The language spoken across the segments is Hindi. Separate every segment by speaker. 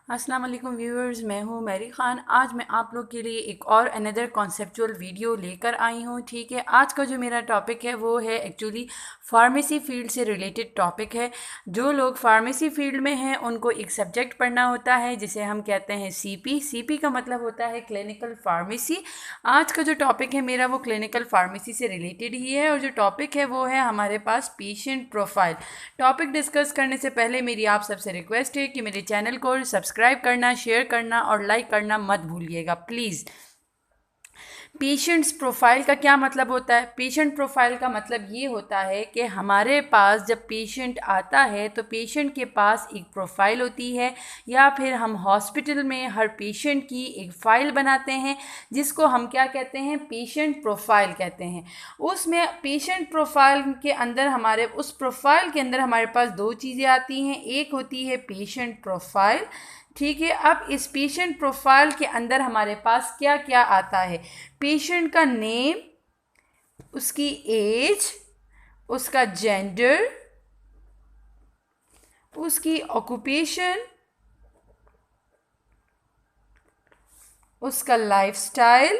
Speaker 1: अस्सलाम वालेकुम व्यूअर्स, मैं हूँ मैरी ख़ान। आज मैं आप लोग के लिए एक और अनदर कॉन्सेप्चुअल वीडियो लेकर आई हूँ। ठीक है, आज का जो मेरा टॉपिक है वो है एक्चुअली फार्मेसी फील्ड से रिलेटेड टॉपिक है। जो लोग फार्मेसी फील्ड में हैं उनको एक सब्जेक्ट पढ़ना होता है जिसे हम कहते हैं सीपी। सीपी का मतलब होता है क्लिनिकल फार्मेसी। आज का जो टॉपिक है मेरा वो क्लिनिकल फार्मेसी से रिलेटेड ही है और जो टॉपिक है वो है हमारे पास पेशेंट प्रोफाइल। टॉपिक डिस्कस करने से पहले मेरी आप सबसे रिक्वेस्ट है कि मेरे चैनल को सब्सक्राइब करना, शेयर करना और लाइक करना मत भूलिएगा प्लीज़। पेशेंट्स प्रोफाइल का क्या मतलब होता है? पेशेंट प्रोफाइल का मतलब ये होता है कि हमारे पास जब पेशेंट आता है तो पेशेंट के पास एक प्रोफाइल होती है, या फिर हम हॉस्पिटल में हर पेशेंट की एक फ़ाइल बनाते हैं जिसको हम क्या कहते हैं, पेशेंट प्रोफाइल कहते हैं। उसमें पेशेंट प्रोफाइल के अंदर उस प्रोफाइल के अंदर हमारे पास दो चीज़ें आती हैं। एक होती है पेशेंट प्रोफाइल, ठीक है। अब इस पेशेंट प्रोफाइल के अंदर हमारे पास क्या क्या आता है? पेशेंट का नेम, उसकी एज, उसका जेंडर, उसकी ऑक्यूपेशन, उसका लाइफस्टाइल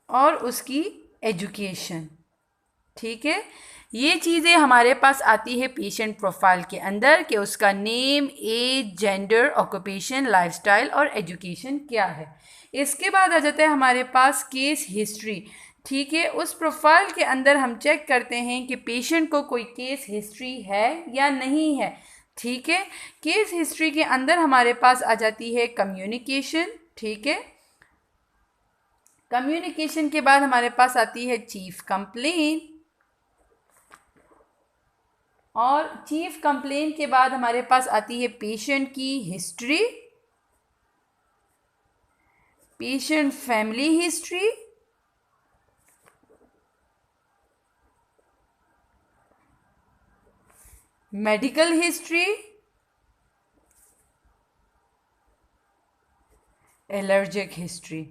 Speaker 1: और उसकी एजुकेशन। ठीक है, ये चीज़ें हमारे पास आती है पेशेंट प्रोफाइल के अंदर कि उसका name, age, gender, occupation, lifestyle और एजुकेशन क्या है। इसके बाद आ जाता है हमारे पास केस हिस्ट्री। ठीक है, उस प्रोफाइल के अंदर हम चेक करते हैं कि पेशेंट को कोई केस हिस्ट्री है या नहीं है। ठीक है, केस हिस्ट्री के अंदर हमारे पास आ जाती है कम्युनिकेशन। ठीक है, कम्युनिकेशन के बाद हमारे पास आती है चीफ कंप्लेन, और चीफ कंप्लेन के बाद हमारे पास आती है पेशेंट की history, patient family history, medical history, allergic history.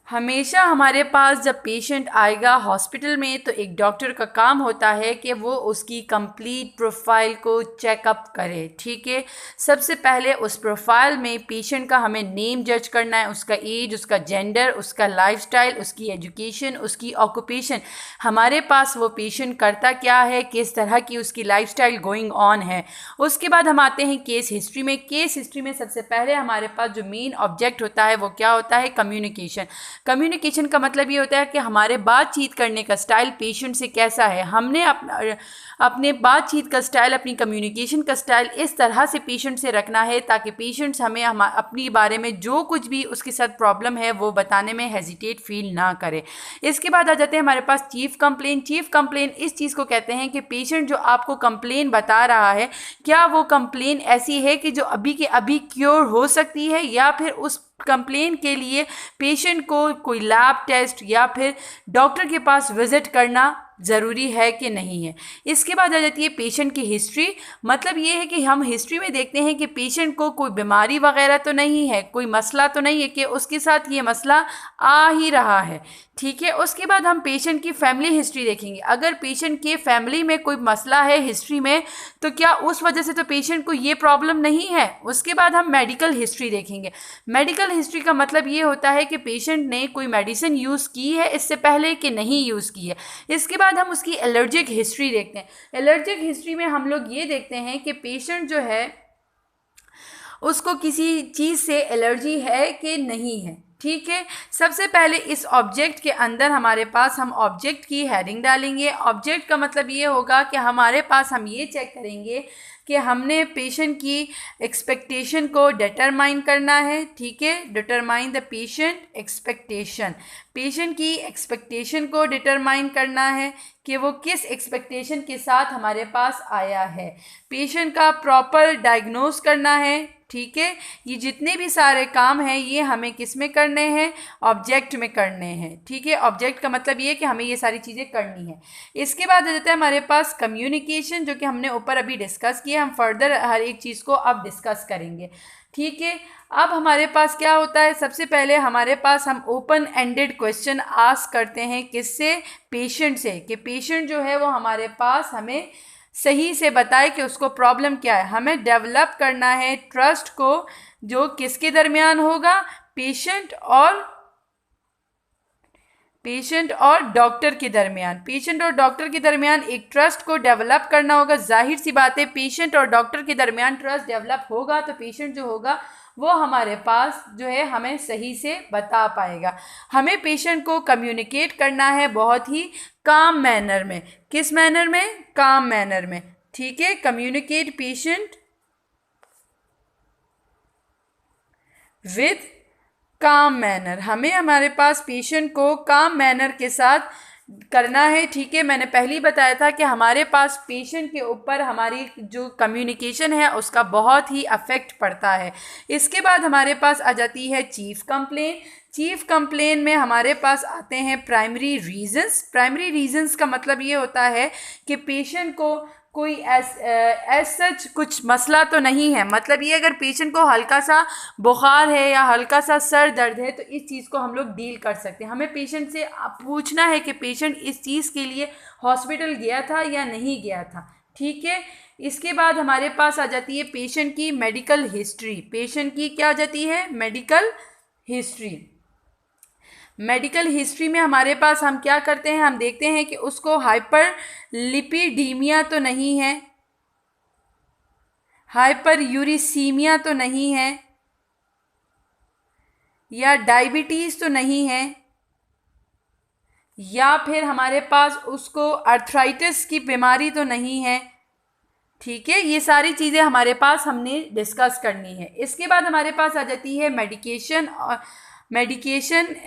Speaker 1: हमेशा हमारे पास जब पेशेंट आएगा हॉस्पिटल में तो एक डॉक्टर का काम होता है कि वो उसकी कंप्लीट प्रोफाइल को चेकअप करे। ठीक है, सबसे पहले उस प्रोफाइल में पेशेंट का हमें नेम जज करना है, उसका एज, उसका जेंडर, उसका लाइफस्टाइल, उसकी एजुकेशन, उसकी ऑक्यूपेशन। हमारे पास वो पेशेंट करता क्या है, किस तरह की उसकी लाइफस्टाइल गोइंग ऑन है। उसके बाद हम आते हैं केस हिस्ट्री में। केस हिस्ट्री में सबसे पहले हमारे पास जो मेन ऑब्जेक्ट होता है वो क्या होता है, कम्युनिकेशन। कम्युनिकेशन का मतलब ये होता है कि हमारे बातचीत करने का स्टाइल पेशेंट से कैसा है। हमने अपने बातचीत का स्टाइल, अपनी कम्युनिकेशन का स्टाइल इस तरह से पेशेंट से रखना है ताकि पेशेंट्स हमें अपनी बारे में जो कुछ भी उसके साथ प्रॉब्लम है वो बताने में हेजिटेट फील ना करे। इसके बाद आ जाते हैं हमारे पास चीफ कंप्लेन। चीफ कंप्लेन इस चीज़ को कहते हैं कि पेशेंट जो आपको कंप्लेन बता रहा है, क्या वो कंप्लेन ऐसी है कि जो अभी के अभी क्योर हो सकती है, या फिर उस कंप्लेन के लिए पेशेंट को कोई लैब टेस्ट या फिर डॉक्टर के पास विजिट करना ज़रूरी है कि नहीं है। इसके बाद आ जाती है पेशेंट की हिस्ट्री। मतलब ये है कि हम हिस्ट्री में देखते हैं कि पेशेंट को कोई बीमारी वगैरह तो नहीं है, कोई मसला तो नहीं है कि उसके साथ ये मसला आ ही रहा है। ठीक है, उसके बाद हम पेशेंट की फैमिली हिस्ट्री देखेंगे। अगर पेशेंट के फैमिली में कोई मसला है हिस्ट्री में तो क्या उस वजह से तो पेशेंट को ये प्रॉब्लम नहीं है। उसके बाद हम मेडिकल हिस्ट्री देखेंगे। मेडिकल हिस्ट्री का मतलब ये होता है कि पेशेंट ने कोई मेडिसिन यूज़ की है इससे पहले कि नहीं यूज़ की है। इसके बाद हम उसकी एलर्जिक हिस्ट्री देखते हैं। एलर्जिक हिस्ट्री में हम लोग ये देखते हैं कि पेशेंट जो है उसको किसी चीज़ से एलर्जी है कि नहीं है। ठीक है, सबसे पहले इस ऑब्जेक्ट के अंदर हमारे पास हम ऑब्जेक्ट की हेडिंग डालेंगे। ऑब्जेक्ट का मतलब ये होगा कि हमारे पास हम ये चेक करेंगे कि हमने पेशेंट की एक्सपेक्टेशन को डिटरमाइन करना है। ठीक है, determine the patient expectation. Patient की एक्सपेक्टेशन को डिटरमाइन करना है कि वो किस एक्सपेक्टेशन के साथ हमारे पास आया है। पेशेंट का प्रॉपर डायग्नोस करना है। ठीक है, ये जितने भी सारे काम हैं ये हमें किस में करने हैं, ऑब्जेक्ट में करने हैं। ठीक है, ऑब्जेक्ट का मतलब ये है कि हमें ये सारी चीज़ें करनी है। इसके बाद आ जाता है हमारे पास कम्युनिकेशन, जो कि हमने ऊपर अभी डिस्कस किया। हम फर्दर हर एक चीज़ को अब डिस्कस करेंगे। ठीक है, अब हमारे पास क्या होता है, सबसे पहले हमारे पास हम ओपन एंडेड क्वेश्चन आस्क करते हैं, किससे, पेशेंट से, कि पेशेंट जो है वो हमारे पास हमें सही से बताए कि उसको प्रॉब्लम क्या है। हमें डेवलप करना है ट्रस्ट को, जो किसके दरमियान होगा, पेशेंट और डॉक्टर के दरमियान। पेशेंट और डॉक्टर के दरमियान एक ट्रस्ट को डेवलप करना होगा। जाहिर सी बात है, पेशेंट और डॉक्टर के दरमियान ट्रस्ट डेवलप होगा तो पेशेंट जो होगा वो हमारे पास जो है हमें सही से बता पाएगा। हमें पेशेंट को कम्युनिकेट करना है बहुत ही काम मैनर में। किस मैनर में, काम मैनर में। ठीक है, कम्युनिकेट पेशेंट विद काम मैनर। हमें हमारे पास पेशेंट को काम मैनर के साथ करना है। ठीक है, मैंने पहले ही बताया था कि हमारे पास पेशेंट के ऊपर हमारी जो कम्युनिकेशन है उसका बहुत ही अफेक्ट पड़ता है। इसके बाद हमारे पास आ जाती है चीफ कंप्लेन। चीफ कंप्लेन में हमारे पास आते हैं प्राइमरी रीजंस। प्राइमरी रीजंस का मतलब ये होता है कि पेशेंट को कोई एज सच कुछ मसला तो नहीं है। मतलब ये अगर पेशेंट को हल्का सा बुखार है या हल्का सा सर दर्द है तो इस चीज़ को हम लोग डील कर सकते हैं। हमें पेशेंट से पूछना है कि पेशेंट इस चीज़ के लिए हॉस्पिटल गया था या नहीं गया था। ठीक है, इसके बाद हमारे पास आ जाती है पेशेंट की मेडिकल हिस्ट्री। पेशेंट की क्या आ जाती है, मेडिकल हिस्ट्री। मेडिकल हिस्ट्री में हमारे पास हम क्या करते हैं, हम देखते हैं कि उसको हाइपर लिपिडीमिया तो नहीं है, हाइपर यूरिसीमिया तो नहीं है, या डायबिटीज़ तो नहीं है, या फिर हमारे पास उसको अर्थराइटिस की बीमारी तो नहीं है। ठीक है, ये सारी चीज़ें हमारे पास हमने डिस्कस करनी है। इसके बाद हमारे पास आ जाती है मेडिकेशन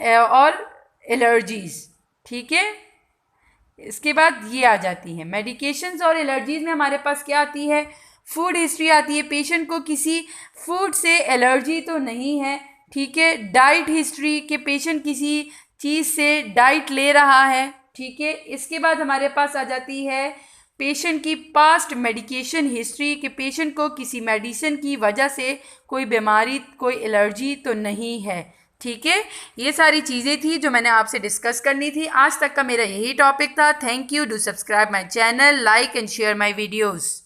Speaker 1: और एलर्जीज़। ठीक है, इसके बाद ये आ जाती है मेडिकेशंस और एलर्जीज़ में हमारे पास क्या आती है, फूड हिस्ट्री आती है। पेशेंट को किसी फूड से एलर्जी तो नहीं है। ठीक है, डाइट हिस्ट्री के पेशेंट किसी चीज़ से डाइट ले रहा है। ठीक है, इसके बाद हमारे पास आ जाती है पेशेंट की पास्ट मेडिकेशन हिस्ट्री, के पेशेंट को किसी मेडिसिन की वजह से कोई बीमारी, कोई एलर्जी तो नहीं है। ठीक है, ये सारी चीज़ें थी जो मैंने आपसे डिस्कस करनी थी। आज तक का मेरा यही टॉपिक था। Thank you. Do subscribe my channel, like and share my videos.